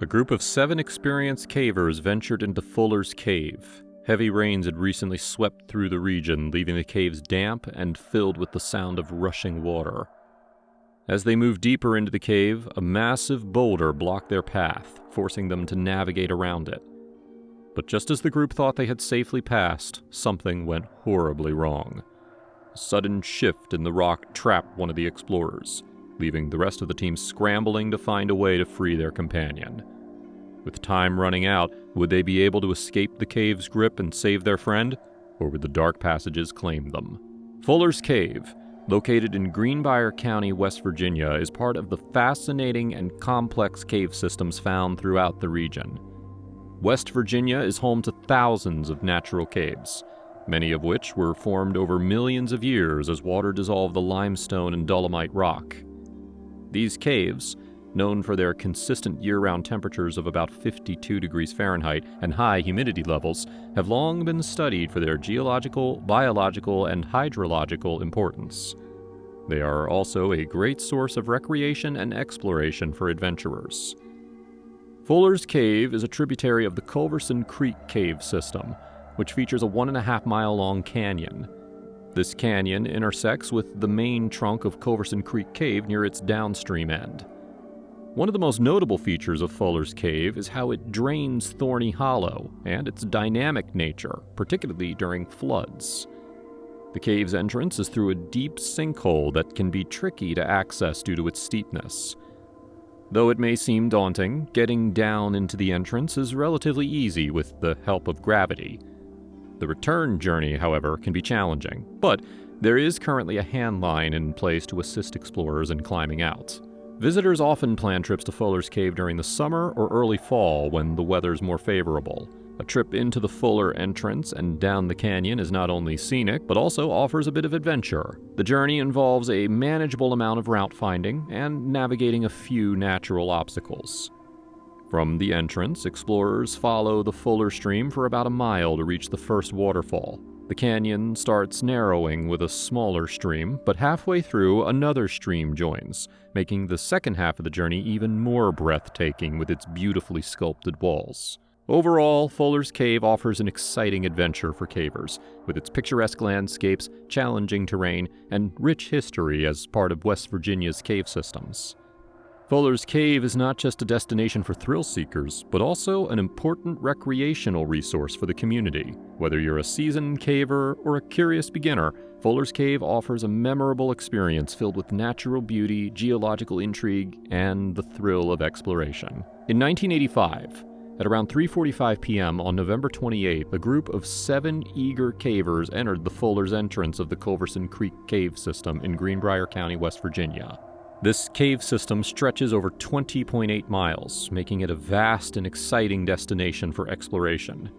A group of 7 experienced cavers ventured into Fuller's Cave. Heavy rains had recently swept through the region, leaving the caves damp and filled with the sound of rushing water. As they moved deeper into the cave, a massive boulder blocked their path, forcing them to navigate around it. But just as the group thought they had safely passed, something went horribly wrong. A sudden shift in the rock trapped one of the explorers, leaving the rest of the team scrambling to find a way to free their companion. With time running out, would they be able to escape the cave's grip and save their friend, or would the dark passages claim them? Fuller's Cave, located in Greenbrier County, West Virginia, is part of the fascinating and complex cave systems found throughout the region. West Virginia is home to thousands of natural caves, many of which were formed over millions of years as water dissolved the limestone and dolomite rock. These caves, known for their consistent year-round temperatures of about 52 degrees Fahrenheit and high humidity levels, have long been studied for their geological, biological, and hydrological importance. They are also a great source of recreation and exploration for adventurers. Fuller's Cave is a tributary of the Culverson Creek Cave system, which features a 1.5-mile-long canyon. This canyon intersects with the main trunk of Culverson Creek Cave near its downstream end. One of the most notable features of Fuller's Cave is how it drains Thorny Hollow and its dynamic nature, particularly during floods. The cave's entrance is through a deep sinkhole that can be tricky to access due to its steepness. Though it may seem daunting, getting down into the entrance is relatively easy with the help of gravity. The return journey, however, can be challenging, but there is currently a hand line in place to assist explorers in climbing out. Visitors often plan trips to Fuller's Cave during the summer or early fall when the weather's more favorable. A trip into the Fuller entrance and down the canyon is not only scenic, but also offers a bit of adventure. The journey involves a manageable amount of route finding and navigating a few natural obstacles. From the entrance, explorers follow the Fuller stream for about a mile to reach the first waterfall. The canyon starts narrowing with a smaller stream, but halfway through, another stream joins, making the second half of the journey even more breathtaking with its beautifully sculpted walls. Overall, Fuller's Cave offers an exciting adventure for cavers, with its picturesque landscapes, challenging terrain, and rich history as part of West Virginia's cave systems. Fuller's Cave is not just a destination for thrill seekers, but also an important recreational resource for the community. Whether you're a seasoned caver or a curious beginner, Fuller's Cave offers a memorable experience filled with natural beauty, geological intrigue, and the thrill of exploration. In 1985, at around 3:45 p.m. on November 28th, a group of 7 eager cavers entered the Fuller's entrance of the Culverson Creek Cave system in Greenbrier County, West Virginia. This cave system stretches over 20.8 miles, making it a vast and exciting destination for exploration.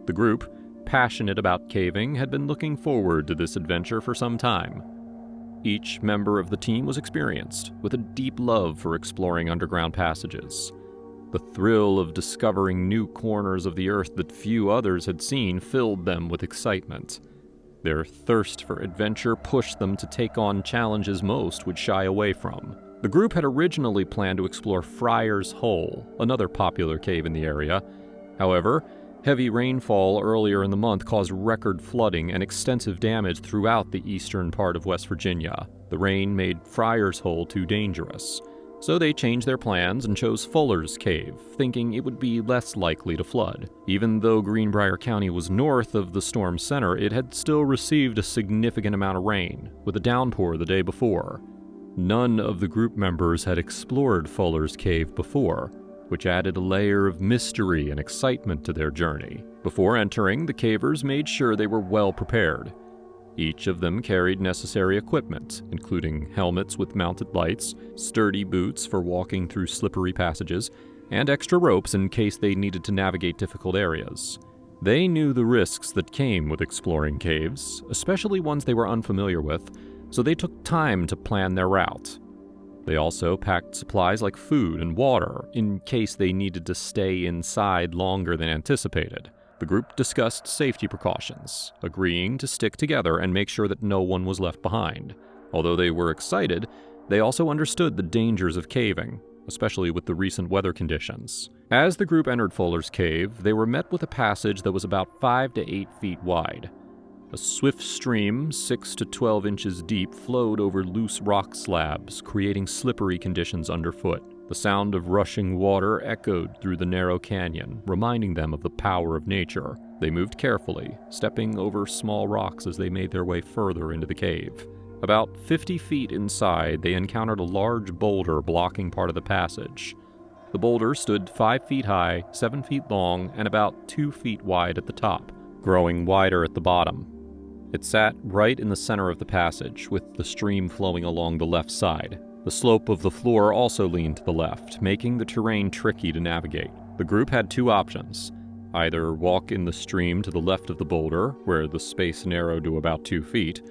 The group, passionate about caving, had been looking forward to this adventure for some time. Each member of the team was experienced, with a deep love for exploring underground passages. The thrill of discovering new corners of the earth that few others had seen filled them with excitement. Their thirst for adventure pushed them to take on challenges most would shy away from. The group had originally planned to explore Friar's Hole, another popular cave in the area. However, heavy rainfall earlier in the month caused record flooding and extensive damage throughout the eastern part of West Virginia. The rain made Friar's Hole too dangerous. So they changed their plans and chose Fuller's Cave, thinking it would be less likely to flood. Even though Greenbrier County was north of the storm center, it had still received a significant amount of rain, with a downpour the day before. None of the group members had explored Fuller's Cave before, which added a layer of mystery and excitement to their journey. Before entering, the cavers made sure they were well prepared. Each of them carried necessary equipment, including helmets with mounted lights, sturdy boots for walking through slippery passages, and extra ropes in case they needed to navigate difficult areas. They knew the risks that came with exploring caves, especially ones they were unfamiliar with, so they took time to plan their route. They also packed supplies like food and water in case they needed to stay inside longer than anticipated. The group discussed safety precautions, agreeing to stick together and make sure that no one was left behind. Although they were excited, they also understood the dangers of caving. especially with the recent weather conditions. As the group entered Fuller's Cave, they were met with a passage that was about 5 to 8 feet wide. A swift stream, 6 to 12 inches deep, flowed over loose rock slabs, creating slippery conditions underfoot. The sound of rushing water echoed through the narrow canyon, reminding them of the power of nature. They moved carefully, stepping over small rocks as they made their way further into the cave. About 50 feet inside, they encountered a large boulder blocking part of the passage. The boulder stood 5 feet high, 7 feet long, and about 2 feet wide at the top, growing wider at the bottom. It sat right in the center of the passage, with the stream flowing along the left side. The slope of the floor also leaned to the left, making the terrain tricky to navigate. The group had two options: either walk in the stream to the left of the boulder, where the space narrowed to about 2 feet,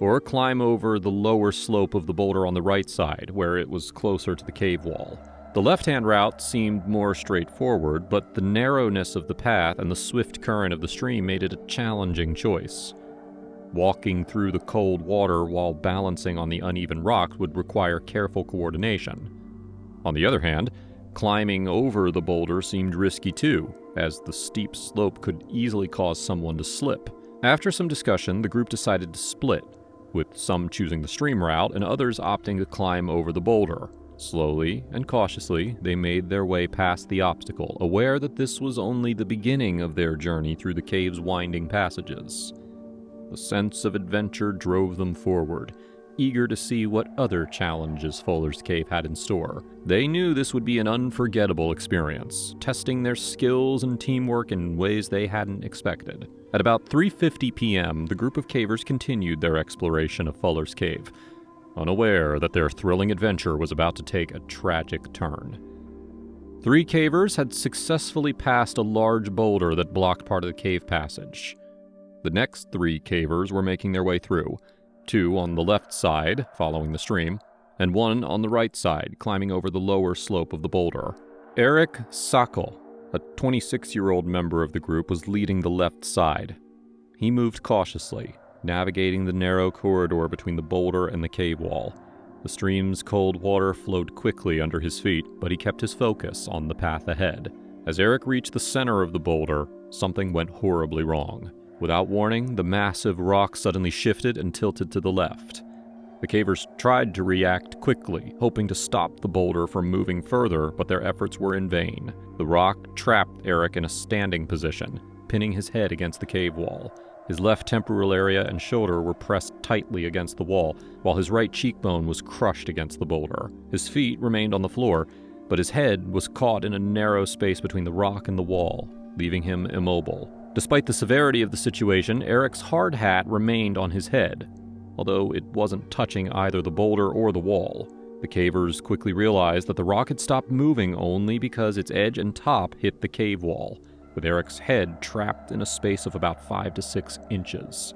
or climb over the lower slope of the boulder on the right side, where it was closer to the cave wall. The left-hand route seemed more straightforward, but the narrowness of the path and the swift current of the stream made it a challenging choice. Walking through the cold water while balancing on the uneven rocks would require careful coordination. On the other hand, climbing over the boulder seemed risky too, as the steep slope could easily cause someone to slip. After some discussion, the group decided to split, with some choosing the stream route and others opting to climb over the boulder. Slowly and cautiously, they made their way past the obstacle, aware that this was only the beginning of their journey through the cave's winding passages. The sense of adventure drove them forward, eager to see what other challenges Fuller's Cave had in store. They knew this would be an unforgettable experience, testing their skills and teamwork in ways they hadn't expected. At about 3:50 p.m., the group of cavers continued their exploration of Fuller's Cave, unaware that their thrilling adventure was about to take a tragic turn. 3 cavers had successfully passed a large boulder that blocked part of the cave passage. The next 3 cavers were making their way through, 2 on the left side, following the stream, and 1 on the right side, climbing over the lower slope of the boulder. Eric Sackel, a 26-year-old member of the group, was leading the left side. He moved cautiously, navigating the narrow corridor between the boulder and the cave wall. The stream's cold water flowed quickly under his feet, but he kept his focus on the path ahead. As Eric reached the center of the boulder, something went horribly wrong. Without warning, the massive rock suddenly shifted and tilted to the left. The cavers tried to react quickly, hoping to stop the boulder from moving further, but their efforts were in vain. The rock trapped Eric in a standing position, pinning his head against the cave wall. His left temporal area and shoulder were pressed tightly against the wall, while his right cheekbone was crushed against the boulder. His feet remained on the floor, but his head was caught in a narrow space between the rock and the wall, leaving him immobile. Despite the severity of the situation, Eric's hard hat remained on his head, although it wasn't touching either the boulder or the wall. The cavers quickly realized that the rock had stopped moving only because its edge and top hit the cave wall, with Eric's head trapped in a space of about 5 to 6 inches.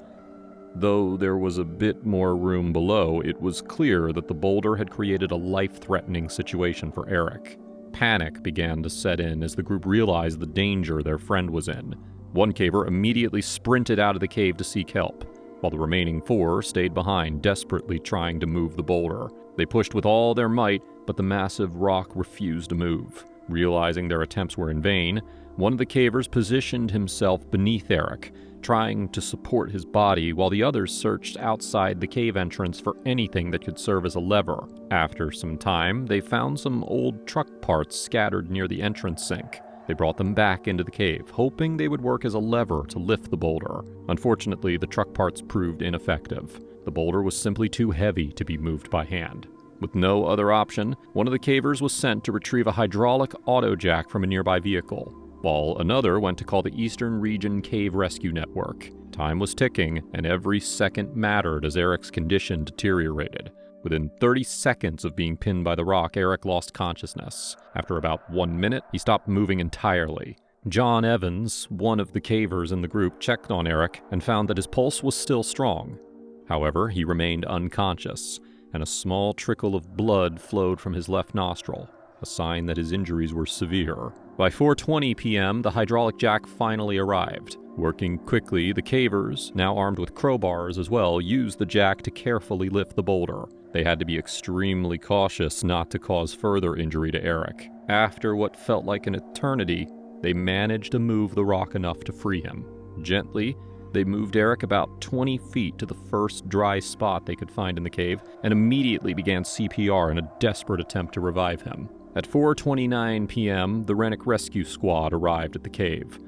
Though there was a bit more room below, it was clear that the boulder had created a life-threatening situation for Eric. Panic began to set in as the group realized the danger their friend was in. One caver immediately sprinted out of the cave to seek help, while the remaining 4 stayed behind, desperately trying to move the boulder. They pushed with all their might, but the massive rock refused to move. Realizing their attempts were in vain, one of the cavers positioned himself beneath Eric, trying to support his body, while the others searched outside the cave entrance for anything that could serve as a lever. After some time, they found some old truck parts scattered near the entrance sink. They brought them back into the cave, hoping they would work as a lever to lift the boulder. Unfortunately, the truck parts proved ineffective. The boulder was simply too heavy to be moved by hand. With no other option, one of the cavers was sent to retrieve a hydraulic auto jack from a nearby vehicle, while another went to call the Eastern Region Cave Rescue Network. Time was ticking, and every second mattered as Eric's condition deteriorated. Within 30 seconds of being pinned by the rock, Eric lost consciousness. After about 1 minute, he stopped moving entirely. John Evans, one of the cavers in the group, checked on Eric and found that his pulse was still strong. However, he remained unconscious, and a small trickle of blood flowed from his left nostril, a sign that his injuries were severe. By 4:20 p.m., the hydraulic jack finally arrived. Working quickly, the cavers, now armed with crowbars as well, used the jack to carefully lift the boulder. They had to be extremely cautious not to cause further injury to Eric. After what felt like an eternity, they managed to move the rock enough to free him. Gently, they moved Eric about 20 feet to the first dry spot they could find in the cave and immediately began CPR in a desperate attempt to revive him. At 4:29 p.m., the Rennick Rescue Squad arrived at the cave.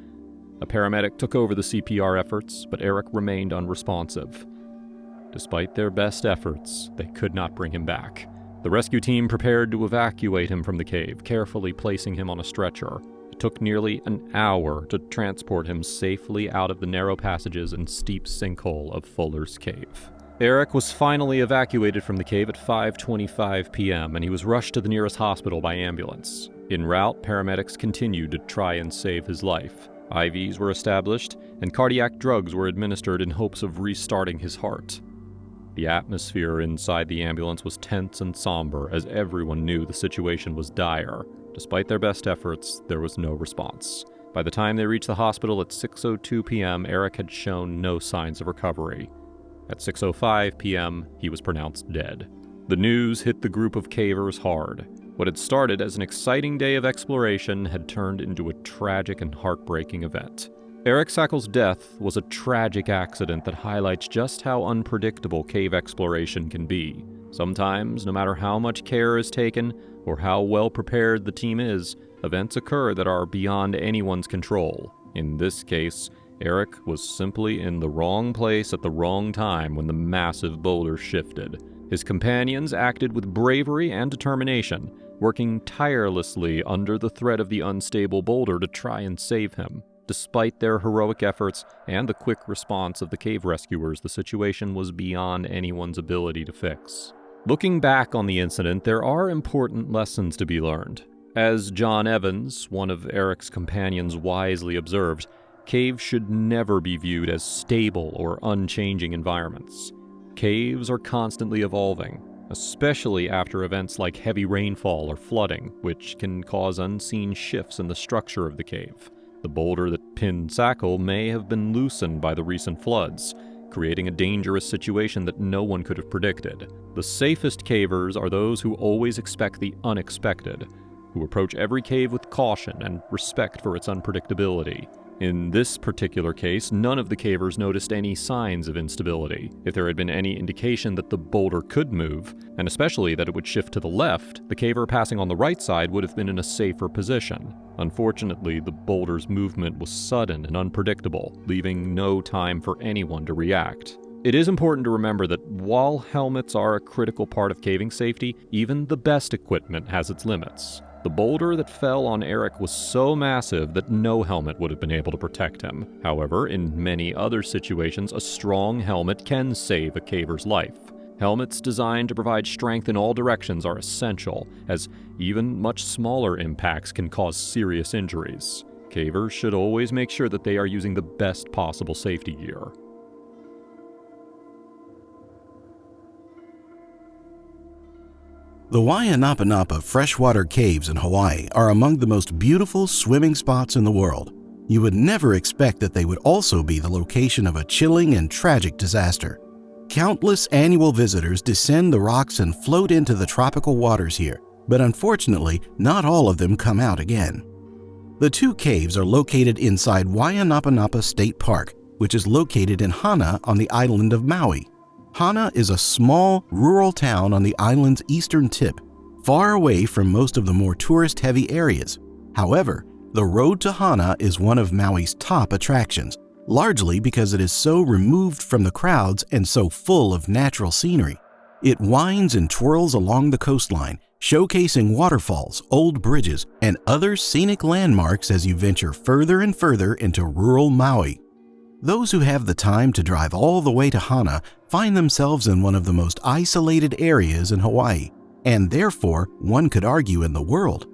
A paramedic took over the CPR efforts, but Eric remained unresponsive. Despite their best efforts, they could not bring him back. The rescue team prepared to evacuate him from the cave, carefully placing him on a stretcher. It took nearly an hour to transport him safely out of the narrow passages and steep sinkhole of Fuller's Cave. Eric was finally evacuated from the cave at 5:25 p.m., and he was rushed to the nearest hospital by ambulance. En route, paramedics continued to try and save his life. IVs were established, and cardiac drugs were administered in hopes of restarting his heart. The atmosphere inside the ambulance was tense and somber, as everyone knew the situation was dire. Despite their best efforts, there was no response. By the time they reached the hospital at 6:02 p.m., Eric had shown no signs of recovery. At 6:05 p.m., he was pronounced dead. The news hit the group of cavers hard. What had started as an exciting day of exploration had turned into a tragic and heartbreaking event. Eric Sackel's death was a tragic accident that highlights just how unpredictable cave exploration can be. Sometimes, no matter how much care is taken or how well prepared the team is, events occur that are beyond anyone's control. In this case, Eric was simply in the wrong place at the wrong time when the massive boulder shifted. His companions acted with bravery and determination, working tirelessly under the threat of the unstable boulder to try and save him. Despite their heroic efforts and the quick response of the cave rescuers, the situation was beyond anyone's ability to fix. Looking back on the incident, there are important lessons to be learned. As John Evans, one of Eric's companions, wisely observed, caves should never be viewed as stable or unchanging environments. Caves are constantly evolving, especially after events like heavy rainfall or flooding, which can cause unseen shifts in the structure of the cave. The boulder that pinned Sackel may have been loosened by the recent floods, creating a dangerous situation that no one could have predicted. The safest cavers are those who always expect the unexpected, who approach every cave with caution and respect for its unpredictability. In this particular case, none of the cavers noticed any signs of instability. If there had been any indication that the boulder could move, and especially that it would shift to the left, the caver passing on the right side would have been in a safer position. Unfortunately, the boulder's movement was sudden and unpredictable, leaving no time for anyone to react. It is important to remember that while helmets are a critical part of caving safety, even the best equipment has its limits. The boulder that fell on Eric was so massive that no helmet would have been able to protect him. However, in many other situations, a strong helmet can save a caver's life. Helmets designed to provide strength in all directions are essential, as even much smaller impacts can cause serious injuries. Cavers should always make sure that they are using the best possible safety gear. The Waianapanapa freshwater caves in Hawaii are among the most beautiful swimming spots in the world. You would never expect that they would also be the location of a chilling and tragic disaster. Countless annual visitors descend the rocks and float into the tropical waters here, but unfortunately, not all of them come out again. The two caves are located inside Waianapanapa State Park, which is located in Hana on the island of Maui. Hana is a small, rural town on the island's eastern tip, far away from most of the more tourist-heavy areas. However, the road to Hana is one of Maui's top attractions, largely because it is so removed from the crowds and so full of natural scenery. It winds and twirls along the coastline, showcasing waterfalls, old bridges, and other scenic landmarks as you venture further and further into rural Maui. Those who have the time to drive all the way to Hana find themselves in one of the most isolated areas in Hawaii, and therefore, one could argue, in the world.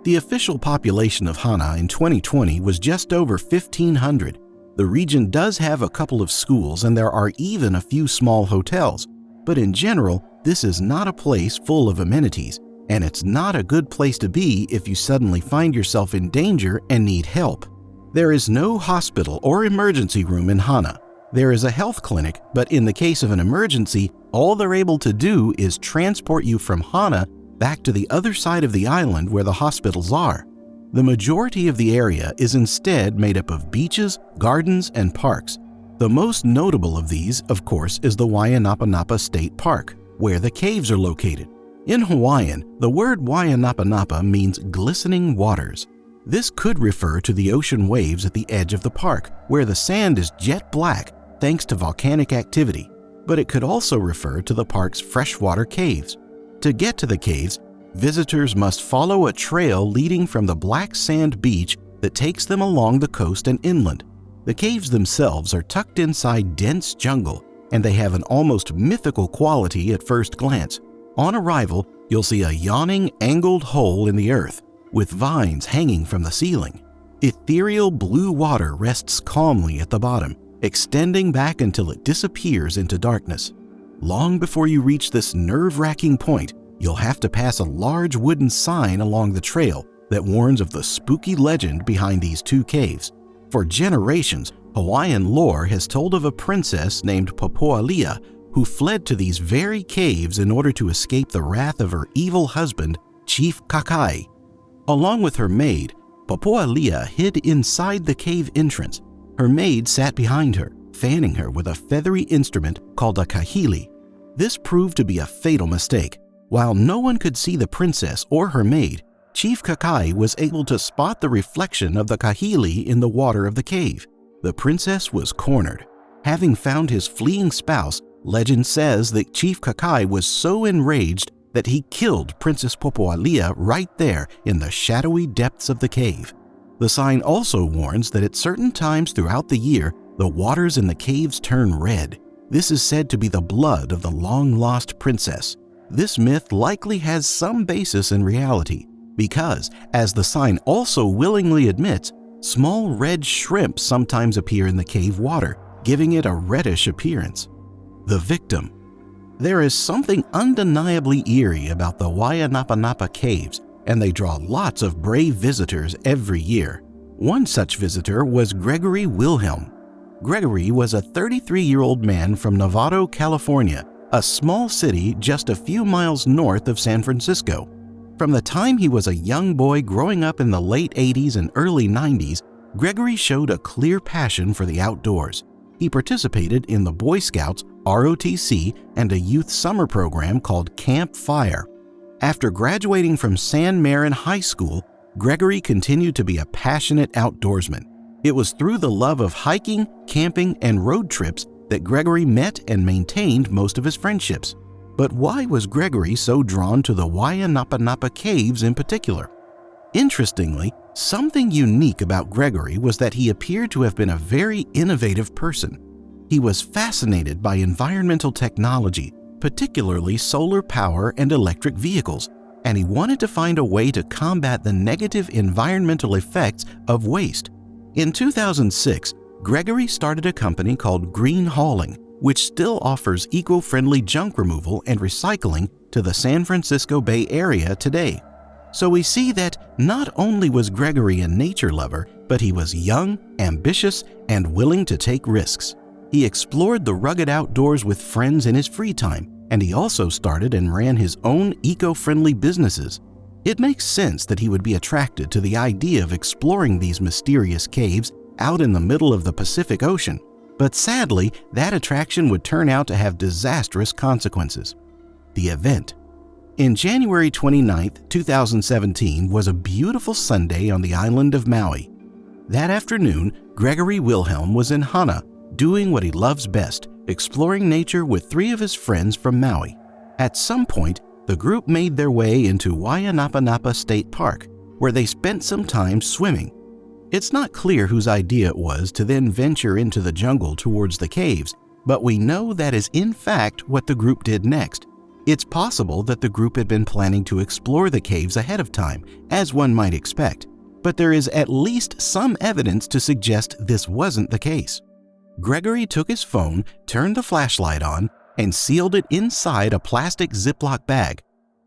The official population of Hana in 2020 was just over 1,500. The region does have a couple of schools and there are even a few small hotels, but in general, this is not a place full of amenities, and it's not a good place to be if you suddenly find yourself in danger and need help. There is no hospital or emergency room in Hana. There is a health clinic, but in the case of an emergency, all they're able to do is transport you from Hana back to the other side of the island where the hospitals are. The majority of the area is instead made up of beaches, gardens, and parks. The most notable of these, of course, is the Waianapanapa State Park, where the caves are located. In Hawaiian, the word Waianapanapa means glistening waters. This could refer to the ocean waves at the edge of the park, where the sand is jet black thanks to volcanic activity, but it could also refer to the park's freshwater caves. To get to the caves, visitors must follow a trail leading from the black sand beach that takes them along the coast and inland. The caves themselves are tucked inside dense jungle, and they have an almost mythical quality at first glance. On arrival, you'll see a yawning, angled hole in the earth, with vines hanging from the ceiling. Ethereal blue water rests calmly at the bottom, extending back until it disappears into darkness. Long before you reach this nerve-wracking point, you'll have to pass a large wooden sign along the trail that warns of the spooky legend behind these two caves. For generations, Hawaiian lore has told of a princess named Popoalea who fled to these very caves in order to escape the wrath of her evil husband, Chief Kakai. Along with her maid, Popoalea hid inside the cave entrance. Her maid sat behind her, fanning her with a feathery instrument called a kahili. This proved to be a fatal mistake. While no one could see the princess or her maid, Chief Kakai was able to spot the reflection of the kahili in the water of the cave. The princess was cornered. Having found his fleeing spouse, legend says that Chief Kakai was so enraged that he killed Princess Popoalea right there in the shadowy depths of the cave. The sign also warns that at certain times throughout the year, the waters in the caves turn red. This is said to be the blood of the long-lost princess. This myth likely has some basis in reality because, as the sign also willingly admits, small red shrimp sometimes appear in the cave water, giving it a reddish appearance. The victim. There is something undeniably eerie about the Waianapanapa Caves, and they draw lots of brave visitors every year. One such visitor was Gregory Wilhelm. Gregory was a 33-year-old man from Novato, California, a small city just a few miles north of San Francisco. From the time he was a young boy growing up in the late 80s and early 90s, Gregory showed a clear passion for the outdoors. He participated in the Boy Scouts, ROTC, and a youth summer program called Camp Fire. After graduating from San Marin High School, Gregory continued to be a passionate outdoorsman. It was through the love of hiking, camping, and road trips that Gregory met and maintained most of his friendships. But why was Gregory so drawn to the Waianapanapa Caves in particular? Interestingly, something unique about Gregory was that he appeared to have been a very innovative person. He was fascinated by environmental technology, particularly solar power and electric vehicles, and he wanted to find a way to combat the negative environmental effects of waste. In 2006, Gregory started a company called Green Hauling, which still offers eco-friendly junk removal and recycling to the San Francisco Bay Area today. So we see that not only was Gregory a nature lover, but he was young, ambitious, and willing to take risks. He explored the rugged outdoors with friends in his free time, and he also started and ran his own eco-friendly businesses. It makes sense that he would be attracted to the idea of exploring these mysterious caves out in the middle of the Pacific Ocean. But sadly, that attraction would turn out to have disastrous consequences. The event. In January 29, 2017 was a beautiful Sunday on the island of Maui. That afternoon, Gregory Wilhelm was in Hana, doing what he loves best, exploring nature with 3 of his friends from Maui. At some point, the group made their way into Waianapanapa State Park, where they spent some time swimming. It's not clear whose idea it was to then venture into the jungle towards the caves, but we know that is in fact what the group did next. It's possible that the group had been planning to explore the caves ahead of time, as one might expect, but there is at least some evidence to suggest this wasn't the case. Gregory took his phone, turned the flashlight on, and sealed it inside a plastic Ziploc bag.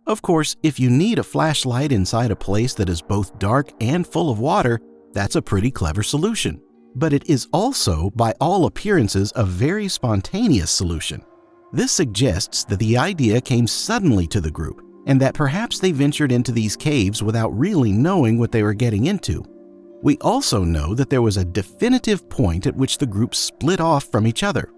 Of course, if you need a flashlight inside a place that is both dark and full of water, that's a pretty clever solution. but it is also, by all appearances, a very spontaneous solution. This suggests that the idea came suddenly to the group, and that perhaps they ventured into these caves without really knowing what they were getting into. We also know that there was a definitive point at which the group split off from each other.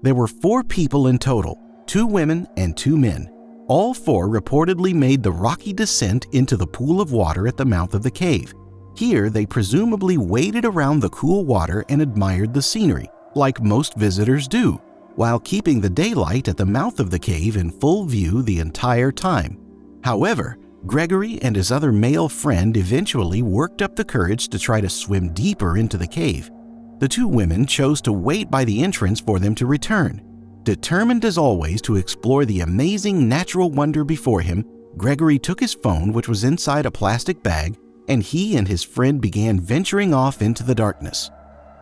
There were 4 people in total, 2 women and 2 men. All 4 reportedly made the rocky descent into the pool of water at the mouth of the cave. Here, they presumably waded around the cool water and admired the scenery, like most visitors do, while keeping the daylight at the mouth of the cave in full view the entire time. However, Gregory and his other male friend eventually worked up the courage to try to swim deeper into the cave. The 2 women chose to wait by the entrance for them to return. Determined as always to explore the amazing natural wonder before him, Gregory took his phone, which was inside a plastic bag, and he and his friend began venturing off into the darkness.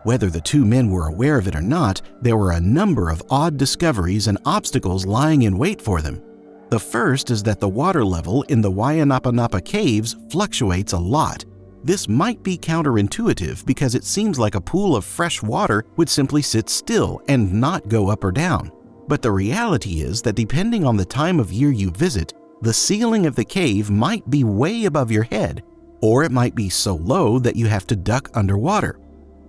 Whether the 2 men were aware of it or not, there were a number of odd discoveries and obstacles lying in wait for them. The first is that the water level in the Waianapanapa Caves fluctuates a lot. This might be counterintuitive because it seems like a pool of fresh water would simply sit still and not go up or down. But the reality is that depending on the time of year you visit, the ceiling of the cave might be way above your head, or it might be so low that you have to duck underwater.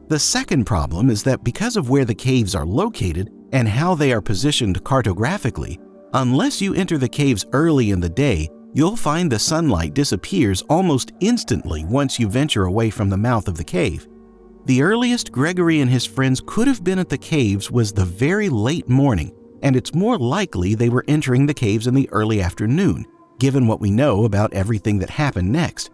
The second problem is that because of where the caves are located and how they are positioned cartographically, unless you enter the caves early in the day, you'll find the sunlight disappears almost instantly once you venture away from the mouth of the cave. The earliest Gregory and his friends could have been at the caves was the very late morning, and it's more likely they were entering the caves in the early afternoon, given what we know about everything that happened next.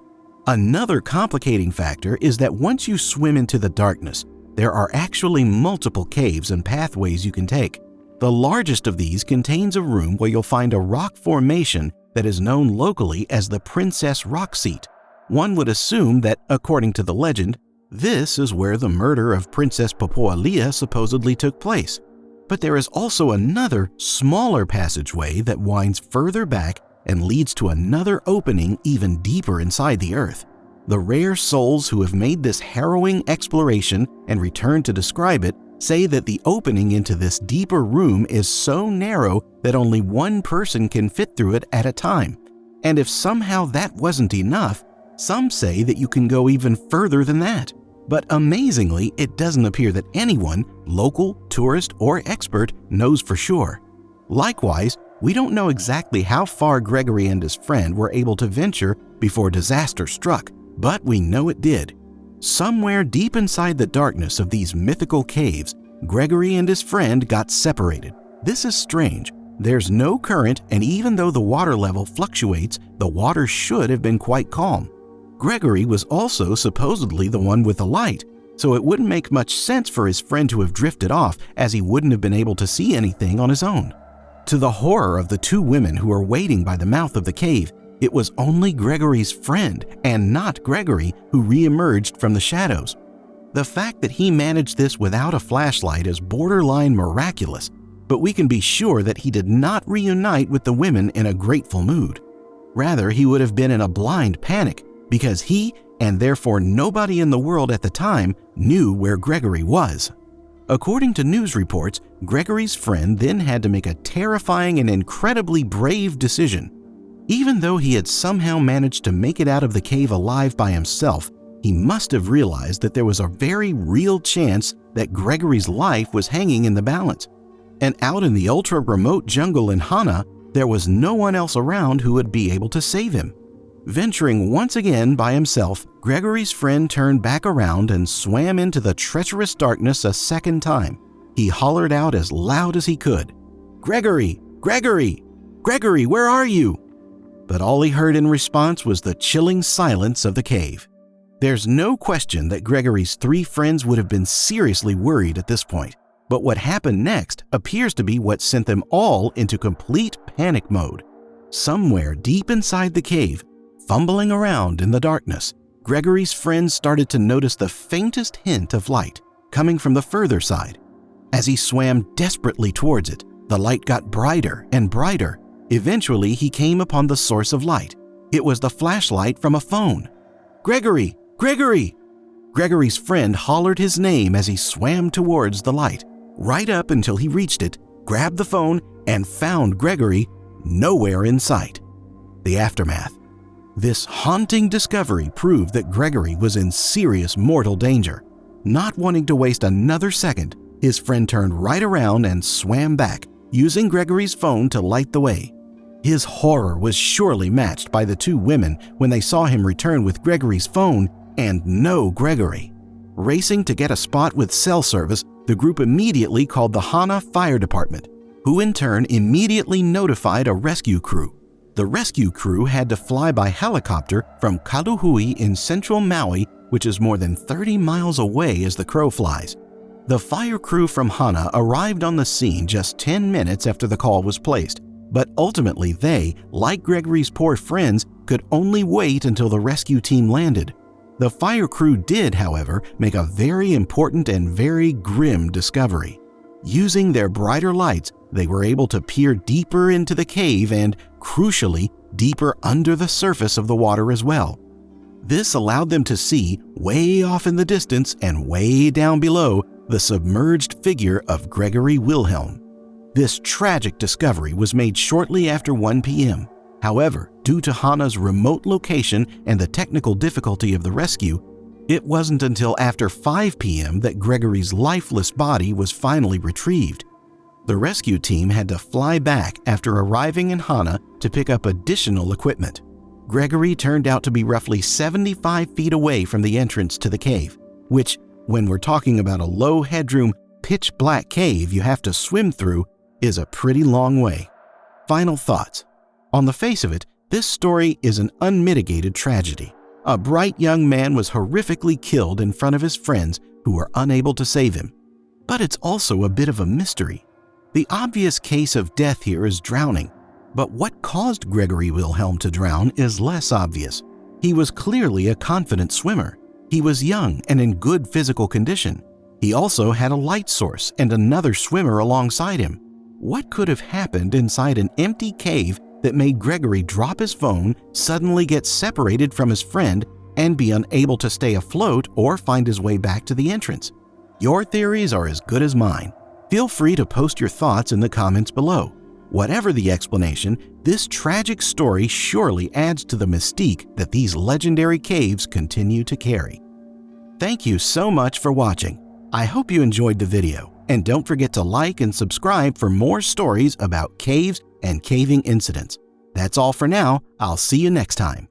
Another complicating factor is that once you swim into the darkness, there are actually multiple caves and pathways you can take. The largest of these contains a room where you'll find a rock formation that is known locally as the Princess Rock Seat. One would assume that, according to the legend, this is where the murder of Princess Popoalia supposedly took place. But there is also another, smaller passageway that winds further back and leads to another opening even deeper inside the earth. The rare souls who have made this harrowing exploration and returned to describe it say that the opening into this deeper room is so narrow that only one person can fit through it at a time. And if somehow that wasn't enough, some say that you can go even further than that. But amazingly, it doesn't appear that anyone, local, tourist, or expert, knows for sure. Likewise, we don't know exactly how far Gregory and his friend were able to venture before disaster struck, but we know it did. Somewhere deep inside the darkness of these mythical caves, Gregory and his friend got separated. This is strange. There's no current, and even though the water level fluctuates, the water should have been quite calm. Gregory was also supposedly the one with the light, so it wouldn't make much sense for his friend to have drifted off, as he wouldn't have been able to see anything on his own. To the horror of the 2 women who were waiting by the mouth of the cave, it was only Gregory's friend and not Gregory who re-emerged from the shadows. The fact that he managed this without a flashlight is borderline miraculous, but we can be sure that he did not reunite with the women in a grateful mood. Rather, he would have been in a blind panic because he, and therefore nobody in the world at the time, knew where Gregory was. According to news reports, Gregory's friend then had to make a terrifying and incredibly brave decision. Even though he had somehow managed to make it out of the cave alive by himself, he must have realized that there was a very real chance that Gregory's life was hanging in the balance. And out in the ultra-remote jungle in Hana, there was no one else around who would be able to save him. Venturing once again by himself, Gregory's friend turned back around and swam into the treacherous darkness a second time. He hollered out as loud as he could, "Gregory! Gregory! Gregory, where are you?" But all he heard in response was the chilling silence of the cave. There's no question that Gregory's 3 friends would have been seriously worried at this point, but what happened next appears to be what sent them all into complete panic mode. Somewhere deep inside the cave, fumbling around in the darkness, Gregory's friends started to notice the faintest hint of light coming from the further side. As he swam desperately towards it, the light got brighter and brighter. Eventually, he came upon the source of light. It was the flashlight from a phone. "Gregory! Gregory!" Gregory's friend hollered his name as he swam towards the light, right up until he reached it, grabbed the phone, and found Gregory nowhere in sight. The aftermath. This haunting discovery proved that Gregory was in serious mortal danger. Not wanting to waste another second, his friend turned right around and swam back, using Gregory's phone to light the way. His horror was surely matched by the two women when they saw him return with Gregory's phone and no Gregory. Racing to get a spot with cell service, the group immediately called the Hana Fire Department, who in turn immediately notified a rescue crew. The rescue crew had to fly by helicopter from Kaluhui in central Maui, which is more than 30 miles away as the crow flies. The fire crew from Hana arrived on the scene just 10 minutes after the call was placed, but ultimately they, like Gregory's poor friends, could only wait until the rescue team landed. The fire crew did, however, make a very important and very grim discovery. Using their brighter lights, they were able to peer deeper into the cave and, crucially, deeper under the surface of the water as well. This allowed them to see, way off in the distance and way down below, the submerged figure of Gregory Wilhelm. This tragic discovery was made shortly after 1 p.m. However, due to Hana's remote location and the technical difficulty of the rescue, it wasn't until after 5 p.m. that Gregory's lifeless body was finally retrieved. The rescue team had to fly back after arriving in Hana to pick up additional equipment. Gregory turned out to be roughly 75 feet away from the entrance to the cave, which, when we're talking about a low headroom, pitch-black cave you have to swim through, is a pretty long way. Final thoughts. On the face of it, this story is an unmitigated tragedy. A bright young man was horrifically killed in front of his friends who were unable to save him. But it's also a bit of a mystery. The obvious case of death here is drowning, but what caused Gregory Wilhelm to drown is less obvious. He was clearly a confident swimmer. He was young and in good physical condition. He also had a light source and another swimmer alongside him. What could have happened inside an empty cave that made Gregory drop his phone, suddenly get separated from his friend, and be unable to stay afloat or find his way back to the entrance? Your theories are as good as mine. Feel free to post your thoughts in the comments below. Whatever the explanation, this tragic story surely adds to the mystique that these legendary caves continue to carry. Thank you so much for watching. I hope you enjoyed the video, and don't forget to like and subscribe for more stories about caves and caving incidents. That's all for now. I'll see you next time.